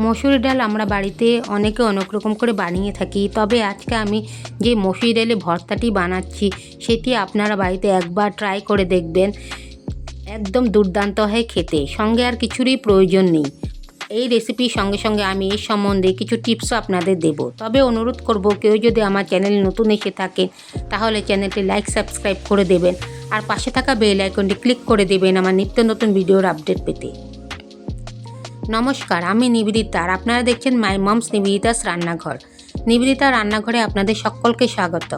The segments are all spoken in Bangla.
মসুর ডাল আমরা বাড়িতে অনেকে অনেক রকম করে বানিয়ে থাকি, তবে আজকে আমি যে মসুর ডালে ভর্তাটি বানাচ্ছি সেটি আপনারা বাড়িতে একবার ট্রাই করে দেখবেন। একদম দুর্দান্ত হয় খেতে, সঙ্গে আর কিছুরই প্রয়োজন নেই। এই রেসিপির সঙ্গে সঙ্গে আমি এই সম্বন্ধে কিছু টিপসও আপনাদের দেব। তবে অনুরোধ করব, কেউ যদি আমার চ্যানেল নতুন এসে থাকেন তাহলে চ্যানেলটি লাইক সাবস্ক্রাইব করে দেবেন, আর পাশে থাকা বেল আইকনটি ক্লিক করে দেবেন আমার নিত্য নতুন ভিডিওর আপডেট পেতে। নমস্কার, আমি নিবেদিতা আর আপনারা দেখছেন মাই মমস নিবেদিতাস রান্নাঘর। নিবেদিতা রান্নাঘরে আপনাদের সকলকে স্বাগত।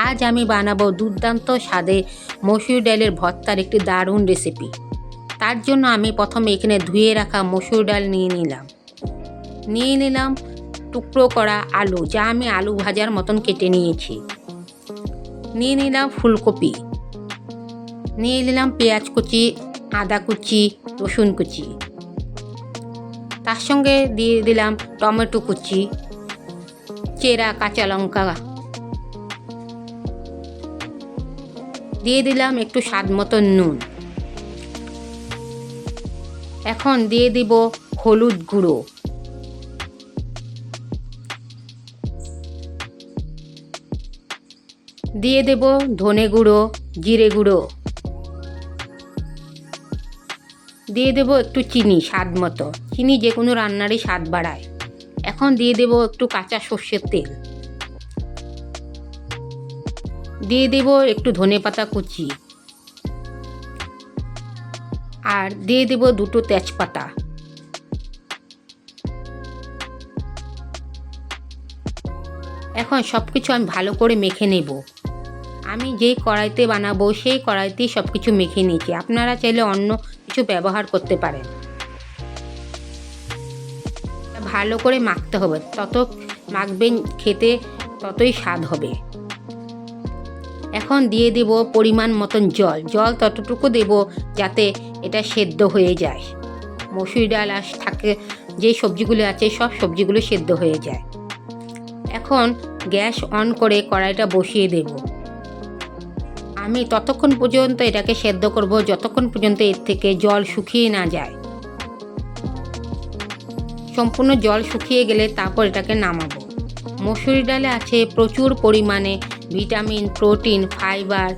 আজ আমি বানাবো দুর্দান্ত স্বাদে মসুর ডালের ভর্তার একটি দারুণ রেসিপি। তার জন্য আমি প্রথমে এখানে ধুয়ে রাখা মসুর ডাল নিয়ে নিলাম টুকরো করা আলু, যা আমি আলু ভাজার মতন কেটে নিয়েছি। নিয়ে নিলাম ফুলকপি, নিয়ে নিলাম পেঁয়াজ কুচি, আদা কুচি, রসুন কুচি, তার সঙ্গে দিয়ে দিলাম টমেটো কুচি, চেরা কাঁচা লঙ্কা, দিয়ে দিলাম একটু স্বাদ মতো নুন। এখন দিয়ে দিব হলুদ গুঁড়ো, দিয়ে দেব ধনে গুঁড়ো, জিরে গুঁড়ো, দিয়ে দেব একটু চিনি স্বাদ মতো। চিনি যে কোনো রান্নারই স্বাদ বাড়ায়। এখন দিয়ে দেব একটু কাঁচা সর্ষের তেল, দিয়ে দেব একটু ধনেপাতা কুচি, আর দিয়ে দেব দুটো তেজপাতা। এখন সব কিছু আমি ভালো করে মেখে নেব। আমি যেই কড়াইতে বানাবো সেই কড়াইতেই সব কিছু মেখে নিয়েছি, আপনারা চাইলে অন্য কিছু ব্যবহার করতে পারেন। ভালো করে মাখতে হবে, তত মাখবেন খেতে ততই স্বাদ হবে। এখন দিয়ে দেব পরিমাণ মতন জল ততটুকু দেব যাতে এটা সেদ্ধ হয়ে যায়। মসুর ডাল আর থাকে যে সবজিগুলো আছে সব সবজিগুলো সেদ্ধ হয়ে যায়। এখন গ্যাস অন করে কড়াইটা বসিয়ে দেব। আমি ততক্ষণ পর্যন্ত এটাকে সেদ্ধ করব যতক্ষণ পর্যন্ত এর থেকে জল শুকিয়ে না যায়। সম্পূর্ণ জল শুকিয়ে গেলে তারপর এটাকে নামাবো। মসুর ডালে আছে প্রচুর পরিমাণে ভিটামিন, প্রোটিন, ফাইবার,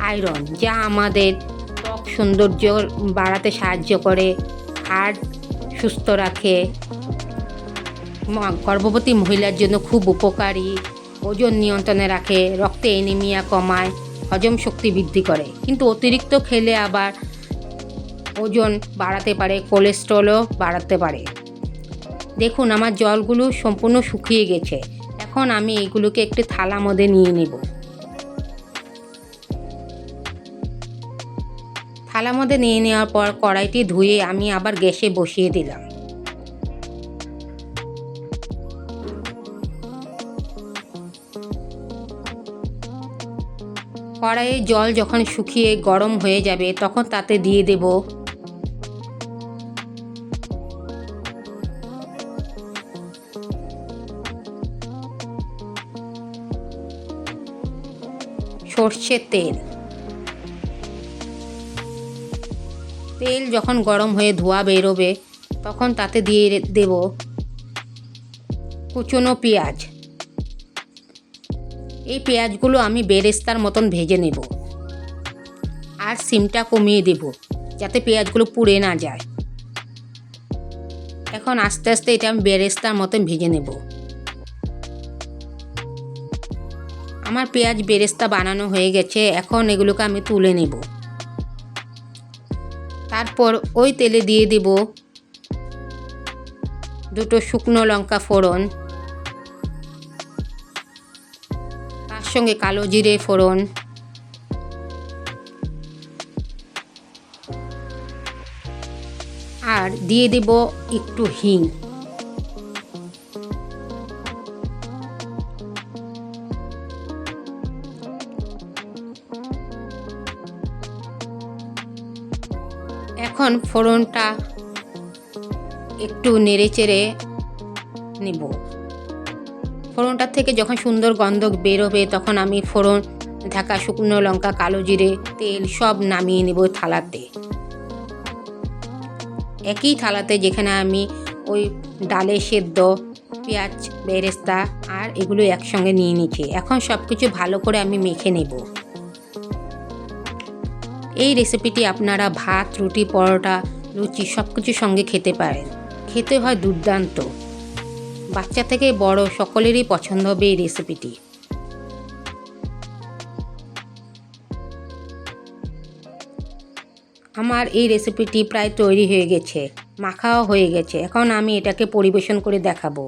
আয়রন, যা আমাদের ত্বক সৌন্দর্য বাড়াতে সাহায্য করে, হার্ট সুস্থ রাখে, গর্ভবতী মহিলার জন্য খুব উপকারী, ওজন নিয়ন্ত্রণে রাখে, রক্তে অ্যানিমিয়া কমায়, হজম শক্তি বৃদ্ধি করে। কিন্তু অতিরিক্ত খেলে আবার ওজন বাড়াতে পারে, কোলেস্টেরলও বাড়াতে পারে। দেখুন আমার জলগুলো সম্পূর্ণ শুকিয়ে গেছে। এখন আমি এইগুলোকে একটি থালা মধ্যে নিয়ে নেব। থালা মধ্যে নিয়ে নেওয়ার পর কড়াইটি ধুয়ে আমি আবার গ্যাসে বসিয়ে দিলাম। কড়াইয়ে জল যখন শুকিয়ে গরম হয়ে যাবে তখন তাতে দিয়ে দেব সর্ষের তেল। তেল যখন গরম হয়ে ধোঁয়া বেরোবে তখন তাতে দিয়ে দেব কুচনো পেঁয়াজ। এই পেঁয়াজগুলো আমি বেরেস্তার মতন ভেজে নেব, আর সিমটা কমিয়ে দেব যাতে পেঁয়াজগুলো পুড়ে না যায়। এখন আস্তে আস্তে এটা আমি বেরেস্তার মতন ভেজে নেব। আমার পেঁয়াজ বেরেস্তা বানানো হয়ে গেছে। এখন এগুলোকে আমি তুলে নেব। তারপর ওই তেলে দিয়ে দেব দুটো শুকনো লঙ্কা ফোড়ন, তার সঙ্গে কালো জিরে ফোড়ন, আর দিয়ে দেব একটু হিং। এখন ফোড়নটা একটু নেড়ে চেড়ে নেব। ফোড়নটার থেকে যখন সুন্দর গন্ধ বেরোবে তখন আমি ফোড়ন ঢাকা শুকনো লঙ্কা, কালো জিরে, তেল সব নামিয়ে নেব থালাতে। একই থালাতে যেখানে আমি ওই ডালে সেদ্ধ, পেঁয়াজ বেরেস্তা আর এগুলো একসঙ্গে নিয়ে নিচ্ছি। এখন সব কিছু ভালো করে আমি মেখে নেব। এই রেসিপিটি আপনারা ভাত, রুটি, পরোটা, লুচি সব কিছুর সঙ্গে খেতে পারেন। খেতে হয় দুর্দান্ত। বাচ্চা থেকে বড় সকলেরই পছন্দ হবে এই রেসিপিটি। আমার এই রেসিপিটি প্রায় তৈরি হয়ে গেছে, মাখাও হয়ে গেছে। এখন আমি এটাকে পরিবেশন করে দেখাবো।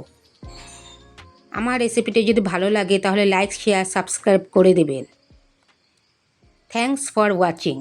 আমার রেসিপিটি যদি ভালো লাগে তাহলে লাইক, শেয়ার, সাবস্ক্রাইব করে দেবেন। Thanks for watching.